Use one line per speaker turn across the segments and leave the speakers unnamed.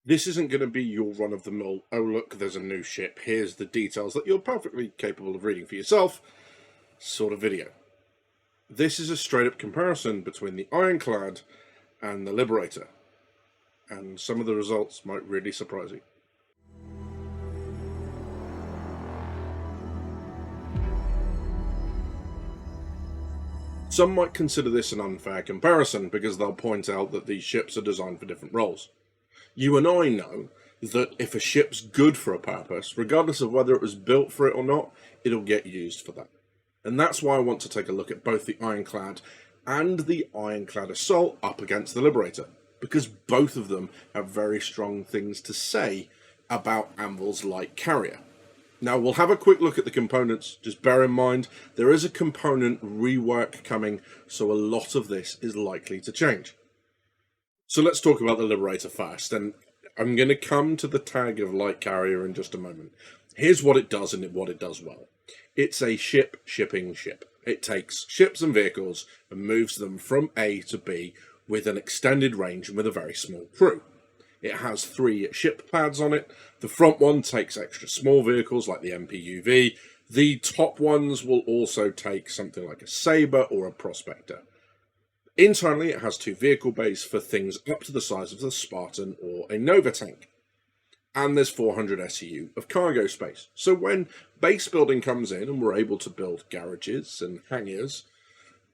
This isn't going to be your run-of-the-mill, oh look, there's a new ship, here's the details that you're perfectly capable of reading for yourself sort of video. This is a straight-up comparison between the Ironclad and the Liberator, and some of the results might really surprise you. Some might consider this an unfair comparison because they'll point out that these ships are designed for different roles. You and I know that if a ship's good for a purpose, regardless of whether it was built for it or not, it'll get used for that. And that's why I want to take a look at both the Ironclad and the Ironclad Assault up against the Liberator, because both of them have very strong things to say about Anvil's light carrier. Now, we'll have a quick look at the components. Just bear in mind, there is a component rework coming, so a lot of this is likely to change. So let's talk about the Liberator first, and I'm going to come to the tag of light carrier in just a moment. Here's what it does and what it does well. It's a shipping ship. It takes ships and vehicles and moves them from A to B with an extended range and with a very small crew. It has 3 ship pads on it. The front one takes extra small vehicles like the MPUV. The top ones will also take something like a Sabre or a Prospector. Internally, it has 2 vehicle bays for things up to the size of the Spartan or a Nova tank. And there's 400 SEU of cargo space. So when base building comes in and we're able to build garages and hangars,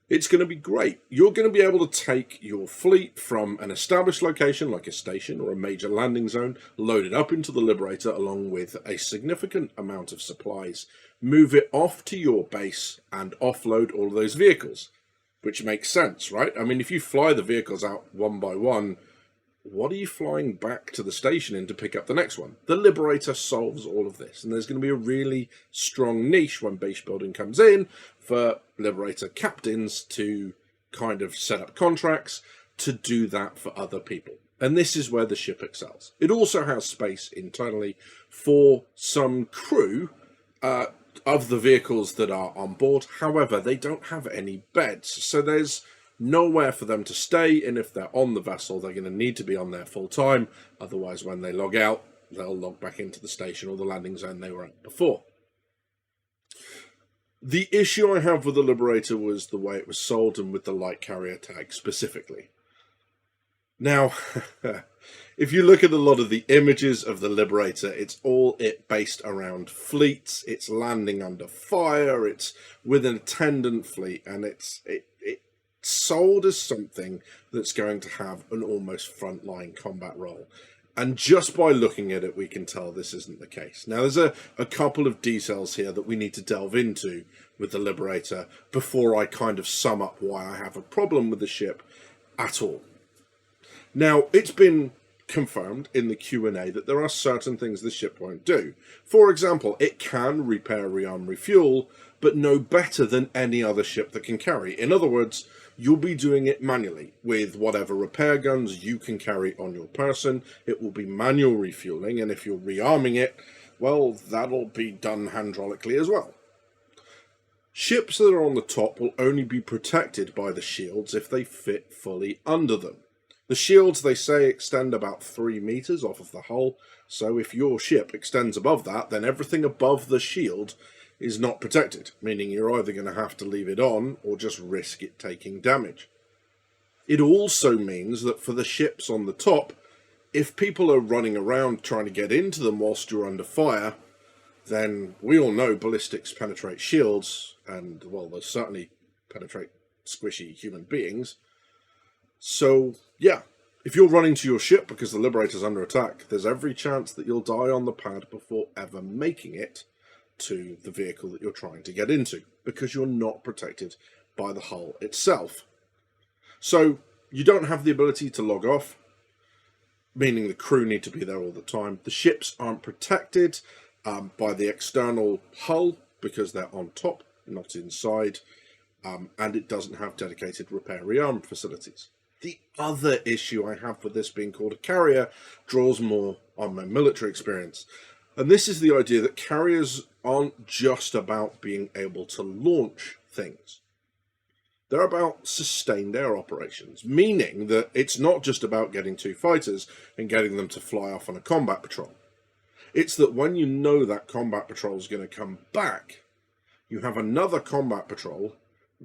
it's going to be great. You're going to be able to take your fleet from an established location like a station or a major landing zone, load it up into the Liberator along with a significant amount of supplies, move it off to your base and offload all of those vehicles, which makes sense, right? I mean, if you fly the vehicles out one by one, what are you flying back to the station in to pick up the next one? The Liberator solves all of this, and there's going to be a really strong niche when base building comes in for Liberator captains to kind of set up contracts to do that for other people. And this is where the ship excels. It also has space internally for some crew of the vehicles that are on board. However, they don't have any beds, so there's nowhere for them to stay, and if they're on the vessel, they're going to need to be on there full time. Otherwise, when they log out, they'll log back into the station or the landing zone they were at before. The issue I have with the Liberator was the way it was sold and with the light carrier tag specifically. Now, if you look at a lot of the images of the Liberator, it's all based around fleets, it's landing under fire, it's with an attendant fleet, and it's sold as something that's going to have an almost frontline combat role. And just by looking at it, we can tell this isn't the case. Now, there's a couple of details here that we need to delve into with the Liberator before I kind of sum up why I have a problem with the ship at all. Now, it's been confirmed in the Q&A that there are certain things the ship won't do. For example, it can repair, rearm, refuel, but no better than any other ship that can carry. In other words, you'll be doing it manually with whatever repair guns you can carry on your person. It will be manual refueling, and if you're rearming it, well, that'll be done hydraulically as well. Ships that are on the top will only be protected by the shields if they fit fully under them. The shields, they say, extend about 3 meters off of the hull, so if your ship extends above that, then everything above the shield is not protected, meaning you're either going to have to leave it on or just risk it taking damage. It also means that for the ships on the top, if people are running around trying to get into them whilst you're under fire, then we all know ballistics penetrate shields, and, well, they certainly penetrate squishy human beings. So, yeah, if you're running to your ship because the Liberator's under attack, there's every chance that you'll die on the pad before ever making it to the vehicle that you're trying to get into, because you're not protected by the hull itself. So you don't have the ability to log off, meaning the crew need to be there all the time. The ships aren't protected by the external hull because they're on top, not inside, and it doesn't have dedicated repair rearm facilities. The other issue I have with this being called a carrier draws more on my military experience. And this is the idea that carriers aren't just about being able to launch things. They're about sustained air operations, meaning that it's not just about getting 2 fighters and getting them to fly off on a combat patrol. It's that when you know that combat patrol is going to come back, you have another combat patrol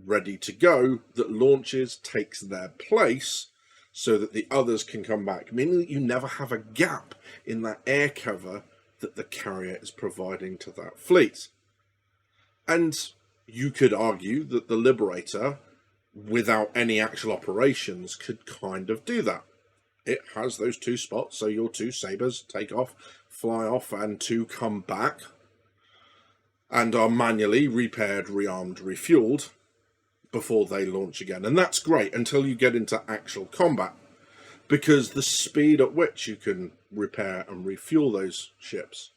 ready to go that launches, takes their place, so that the others can come back, meaning that you never have a gap in that air cover that the carrier is providing to that fleet. And you could argue that the Liberator, without any actual operations, could kind of do that. It has those 2 spots, so your 2 sabers take off, fly off, and 2 come back and are manually repaired, rearmed, refueled before they launch again. And that's great until you get into actual combat, because the speed at which you can repair and refuel those ships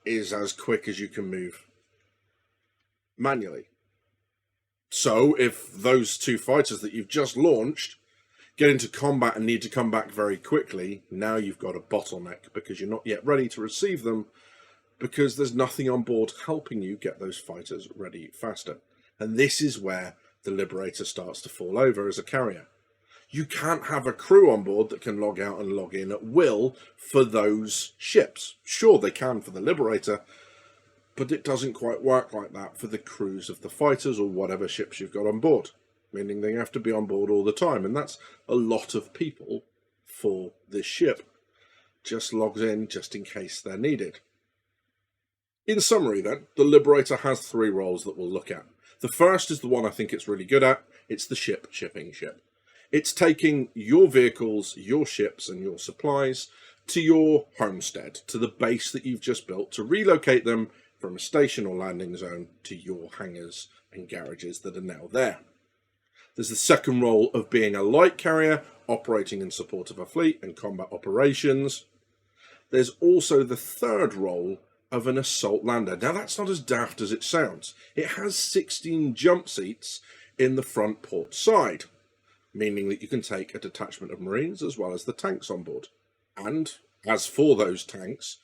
is as quick as you can move manually. So if those 2 fighters that you've just launched get into combat and need to come back very quickly, now you've got a bottleneck because you're not yet ready to receive them, because there's nothing on board helping you get those fighters ready faster. And this is where the Liberator starts to fall over as a carrier. You can't have a crew on board that can log out and log in at will for those ships. Sure, they can for the Liberator, but it doesn't quite work like that for the crews of the fighters or whatever ships you've got on board, meaning they have to be on board all the time, and that's a lot of people for this ship. Just logs in just in case they're needed. In summary then, the Liberator has 3 roles that we'll look at. The first is the one I think it's really good at. It's the shipping ship. It's taking your vehicles, your ships, and your supplies to your homestead, to the base that you've just built, to relocate them from a station or landing zone to your hangars and garages that are now there. There's the second role of being a light carrier, operating in support of a fleet and combat operations. There's also the third role of an assault lander. Now that's not as daft as it sounds. It has 16 jump seats in the front port side, meaning that you can take a detachment of Marines as well as the tanks on board. And as for those tanks,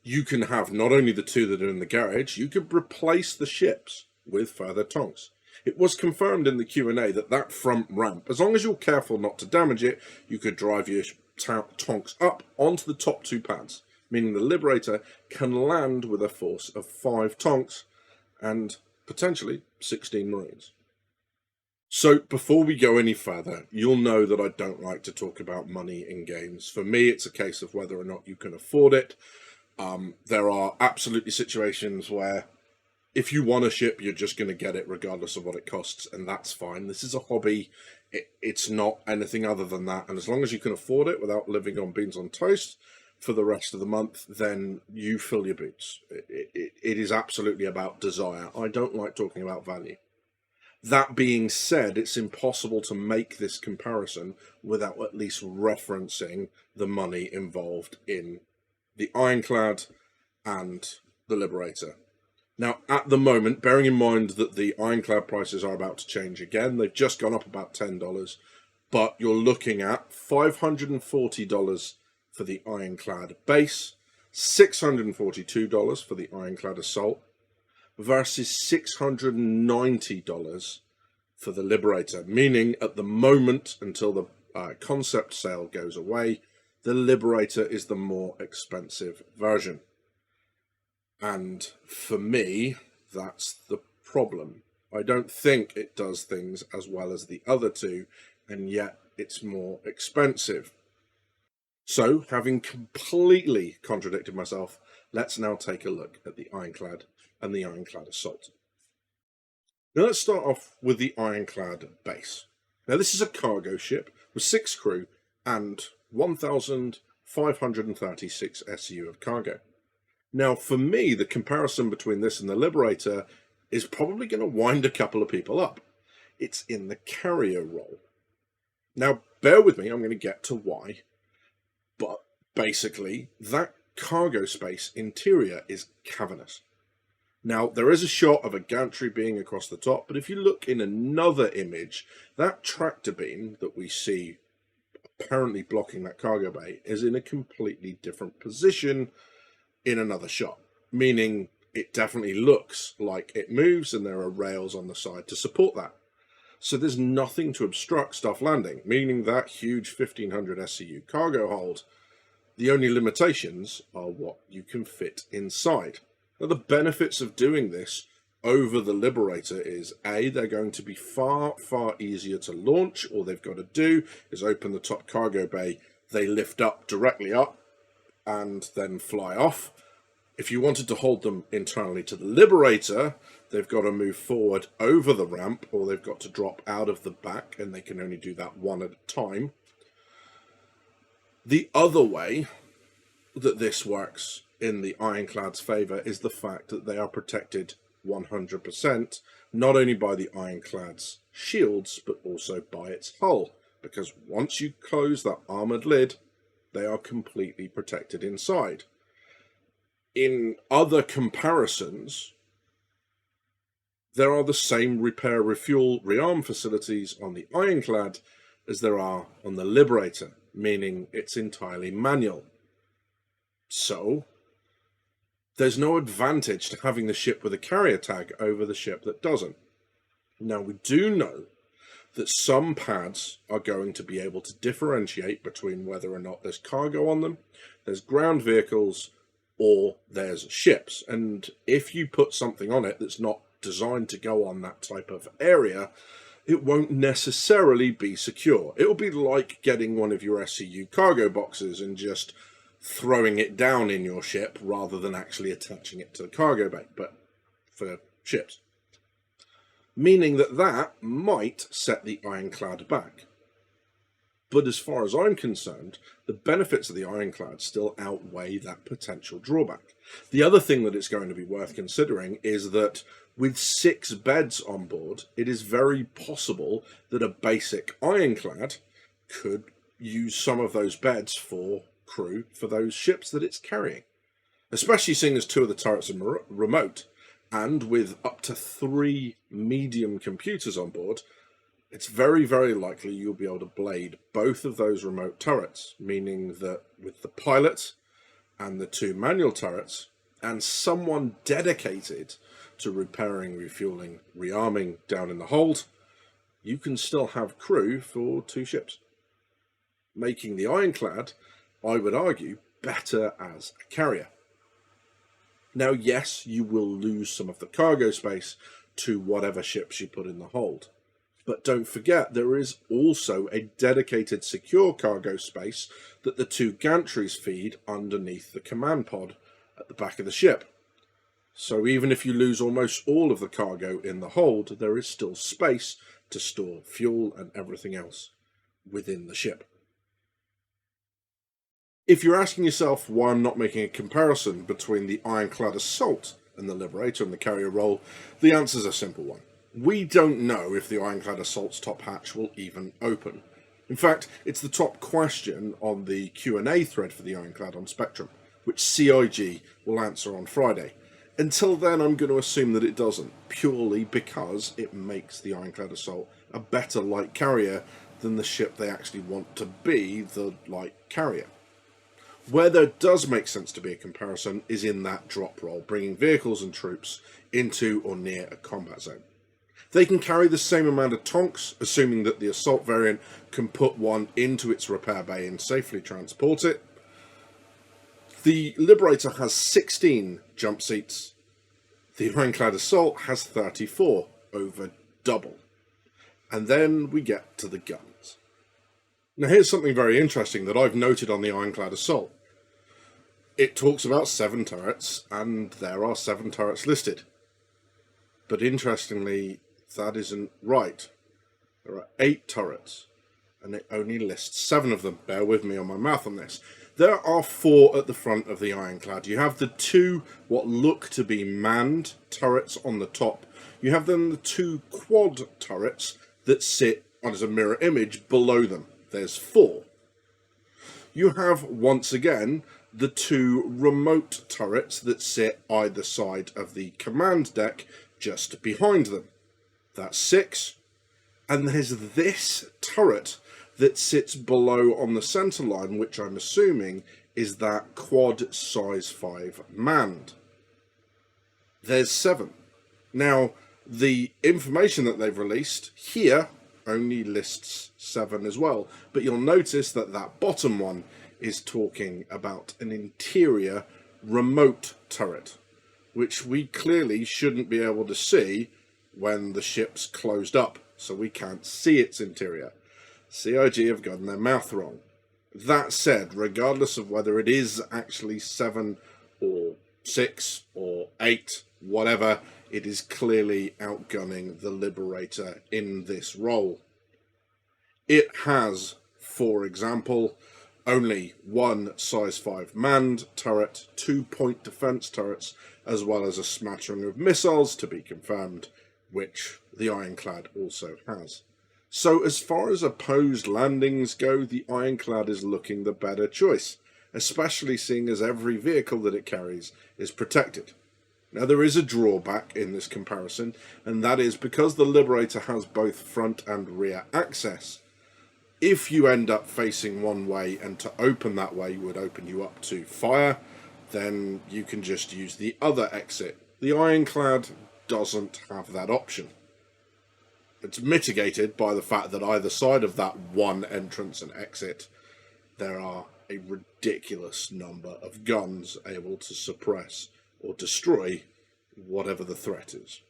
you can have not only the 2 that are in the garage, you could replace the ships with further tanks. It was confirmed in the Q&A that front ramp, as long as you're careful not to damage it, you could drive your tanks up onto the top 2 pads, meaning the Liberator can land with a force of 5 tanks and potentially 16 Marines. So before we go any further, you'll know that I don't like to talk about money in games. For me, it's a case of whether or not you can afford it. There are absolutely situations where if you want a ship, you're just going to get it regardless of what it costs, and that's fine. This is a hobby. It's not anything other than that. And as long as you can afford it without living on beans on toast for the rest of the month, then you fill your boots. It is absolutely about desire. I don't like talking about value. That being said, it's impossible to make this comparison without at least referencing the money involved in the Ironclad and the Liberator. Now, at the moment, bearing in mind that the Ironclad prices are about to change again, they've just gone up about $10, but you're looking at $540 for the Ironclad base, $642 for the Ironclad Assault, versus $690 for the Liberator, meaning at the moment, until the concept sale goes away, the Liberator is the more expensive version. And for me, that's the problem. I don't think it does things as well as the other 2, and yet it's more expensive. So, having completely contradicted myself, let's now take a look at the Ironclad and the Ironclad Assault. Now let's start off with the Ironclad base. Now this is a cargo ship with 6 crew and 1,536 SU of cargo. Now for me, the comparison between this and the Liberator is probably going to wind a couple of people up. It's in the carrier role. Now bear with me, I'm going to get to why. But basically, that cargo space interior is cavernous. Now, there is a shot of a gantry being across the top, but if you look in another image, that tractor beam that we see apparently blocking that cargo bay is in a completely different position in another shot, meaning it definitely looks like it moves and there are rails on the side to support that. So there's nothing to obstruct stuff landing, meaning that huge 1500 SCU cargo hold. The only limitations are what you can fit inside. Now, the benefits of doing this over the Liberator is, A, they're going to be far, far easier to launch. All they've got to do is open the top cargo bay, they lift up directly up, and then fly off. If you wanted to hold them internally to the Liberator, they've got to move forward over the ramp, or they've got to drop out of the back, and they can only do that one at a time. The other way that this works in the Ironclad's favour is the fact that they are protected 100%, not only by the Ironclad's shields, but also by its hull, because once you close that armoured lid, they are completely protected inside. In other comparisons, there are the same repair, refuel, rearm facilities on the Ironclad as there are on the Liberator, meaning it's entirely manual. So, there's no advantage to having the ship with a carrier tag over the ship that doesn't. Now, we do know that some pads are going to be able to differentiate between whether or not there's cargo on them, there's ground vehicles, or there's ships. And if you put something on it that's not designed to go on that type of area, it won't necessarily be secure. It'll be like getting one of your SCU cargo boxes and just throwing it down in your ship rather than actually attaching it to the cargo bay, but for ships. Meaning that might set the Ironclad back. But as far as I'm concerned, the benefits of the Ironclad still outweigh that potential drawback. The other thing that it's going to be worth considering is that with 6 beds on board, it is very possible that a basic Ironclad could use some of those beds for crew for those ships that it's carrying. Especially seeing as 2 of the turrets are remote, and with up to 3 medium computers on board, it's very, very likely you'll be able to blade both of those remote turrets, meaning that with the pilot and the 2 manual turrets, and someone dedicated to repairing, refueling, rearming down in the hold, you can still have crew for 2 ships. Making the Ironclad, I would argue, better as a carrier. Now, yes, you will lose some of the cargo space to whatever ships you put in the hold. But don't forget, there is also a dedicated secure cargo space that the 2 gantries feed underneath the command pod at the back of the ship. So even if you lose almost all of the cargo in the hold, there is still space to store fuel and everything else within the ship. If you're asking yourself why I'm not making a comparison between the Ironclad Assault and the Liberator and the carrier role, the answer's a simple one. We don't know if the Ironclad Assault's top hatch will even open. In fact, it's the top question on the Q&A thread for the Ironclad on Spectrum, which CIG will answer on Friday. Until then, I'm going to assume that it doesn't, purely because it makes the Ironclad Assault a better light carrier than the ship they actually want to be, the light carrier. Where there does make sense to be a comparison is in that drop roll, bringing vehicles and troops into or near a combat zone. They can carry the same amount of tonks, assuming that the assault variant can put one into its repair bay and safely transport it. The Liberator has 16 jump seats. The Ironclad Assault has 34, over double. And then we get to the guns. Now here's something very interesting that I've noted on the Ironclad Assault. It talks about 7 turrets, and there are 7 turrets listed. But interestingly, that isn't right. There are 8 turrets, and it only lists 7 of them. Bear with me on my math on this. There are 4 at the front of the Ironclad. You have the 2 what look to be manned turrets on the top. You have then the 2 quad turrets that sit as a mirror image below them. There's 4. You have, once again, the 2 remote turrets that sit either side of the command deck just behind them. That's 6. And there's this turret that sits below on the centre line, which I'm assuming is that quad size 5 manned. There's 7. Now, The information that they've released here only lists 7 as well, but you'll notice that that bottom one is talking about an interior remote turret, which we clearly shouldn't be able to see when the ship's closed up, so we can't see its interior. CIG have gotten their mouth wrong. That said, regardless of whether it is actually 7 or 6 or 8, whatever, it is clearly outgunning the Liberator in this role. It has, for example, only 1 size 5 manned turret, 2 point defense turrets, as well as a smattering of missiles to be confirmed, which the Ironclad also has. So as far as opposed landings go, the Ironclad is looking the better choice, especially seeing as every vehicle that it carries is protected. Now there is a drawback in this comparison, and that is because the Liberator has both front and rear access. If you end up facing one way and to open that way would open you up to fire, then you can just use the other exit. The Ironclad doesn't have that option. It's mitigated by the fact that either side of that one entrance and exit, there are a ridiculous number of guns able to suppress or destroy whatever the threat is.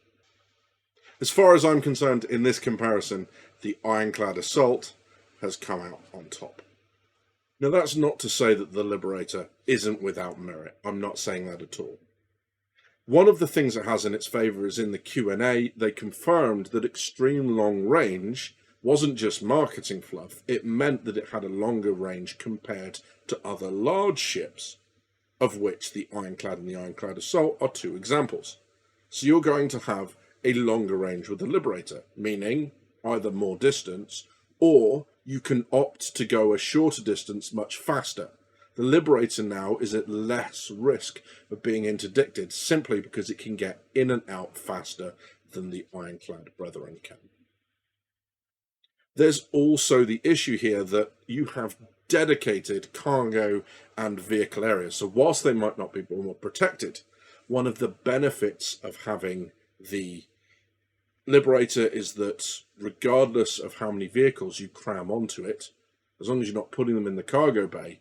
As far as I'm concerned, in this comparison, the Ironclad Assault has come out on top. Now that's not to say that the Liberator isn't without merit. I'm not saying that at all. One of the things it has in its favour is in the Q&A, they confirmed that extreme long range wasn't just marketing fluff, it meant that it had a longer range compared to other large ships, of which the Ironclad and the Ironclad Assault are 2 examples. So you're going to have a longer range with the Liberator, meaning either more distance, or you can opt to go a shorter distance much faster. The Liberator now is at less risk of being interdicted simply because it can get in and out faster than the Ironclad brethren can. There's also the issue here that you have dedicated cargo and vehicle areas. So whilst they might not be more protected, one of the benefits of having the Liberator is that regardless of how many vehicles you cram onto it, as long as you're not putting them in the cargo bay,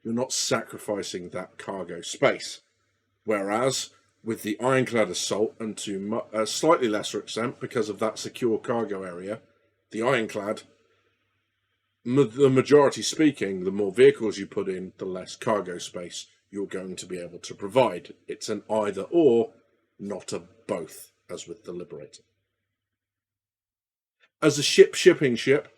you're not sacrificing that cargo space. Whereas with the Ironclad Assault, and to a slightly lesser extent because of that secure cargo area, the Ironclad, the majority speaking, the more vehicles you put in, the less cargo space you're going to be able to provide. It's an either or, not a both, as with the Liberator. As a shipping ship,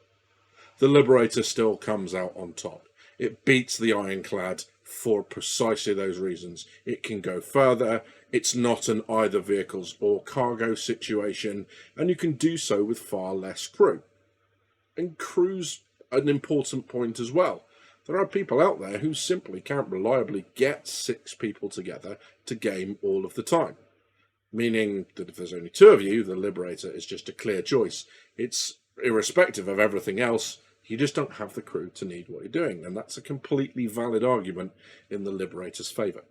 the Liberator still comes out on top. It beats the Ironclad for precisely those reasons. It can go further, it's not an either vehicles or cargo situation, and you can do so with far less crew. And crew's an important point as well. There are people out there who simply can't reliably get 6 people together to game all of the time. Meaning that if there's only 2 of you, the Liberator is just a clear choice. It's irrespective of everything else. You just don't have the crew to need what you're doing, and that's a completely valid argument in the Liberator's favour.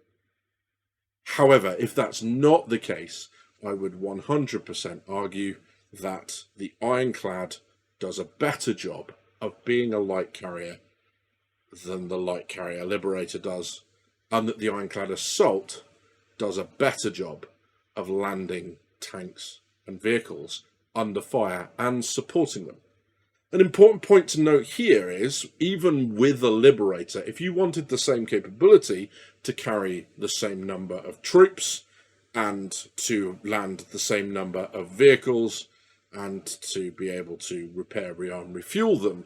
However, if that's not the case, I would 100% argue that the Ironclad does a better job of being a light carrier than the light carrier Liberator does, and that the Ironclad Assault does a better job of landing tanks and vehicles under fire and supporting them. An important point to note here is, even with a Liberator, if you wanted the same capability to carry the same number of troops and to land the same number of vehicles and to be able to repair, rearm, refuel them,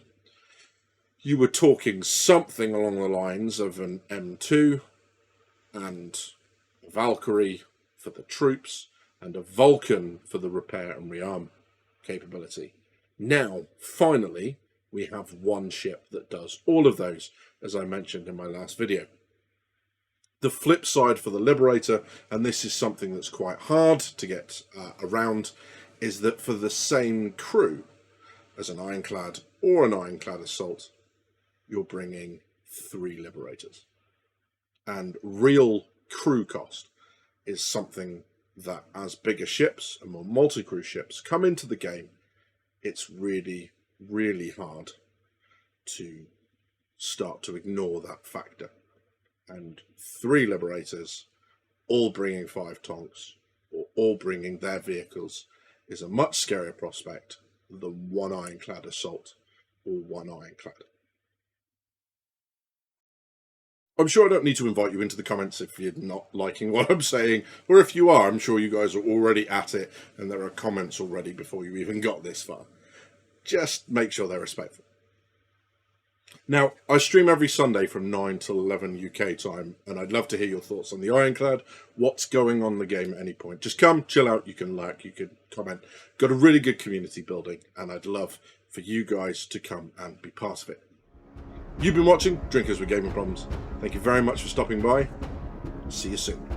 you were talking something along the lines of an M2 and a Valkyrie for the troops and a Vulcan for the repair and rearm capability. Now, finally, we have one ship that does all of those, as I mentioned in my last video. The flip side for the Liberator, and this is something that's quite hard to get around, is that for the same crew as an Ironclad or an Ironclad Assault, you're bringing 3 Liberators. And real crew cost is something that as bigger ships and more multi-crew ships come into the game, it's really, really hard to start to ignore that factor. And 3 Liberators, all bringing 5 Tonks, or all bringing their vehicles, is a much scarier prospect than 1 Ironclad Assault or 1 Ironclad. I'm sure I don't need to invite you into the comments if you're not liking what I'm saying, or if you are, I'm sure you guys are already at it and there are comments already before you even got this far. Just make sure they're respectful. Now, I stream every Sunday from 9 till 11 UK time, and I'd love to hear your thoughts on the Ironclad, what's going on in the game at any point. Just come, chill out, you can like, you can comment. Got a really good community building, and I'd love for you guys to come and be part of it. You've been watching Drinkers with Gaming Problems. Thank you very much for stopping by. See you soon.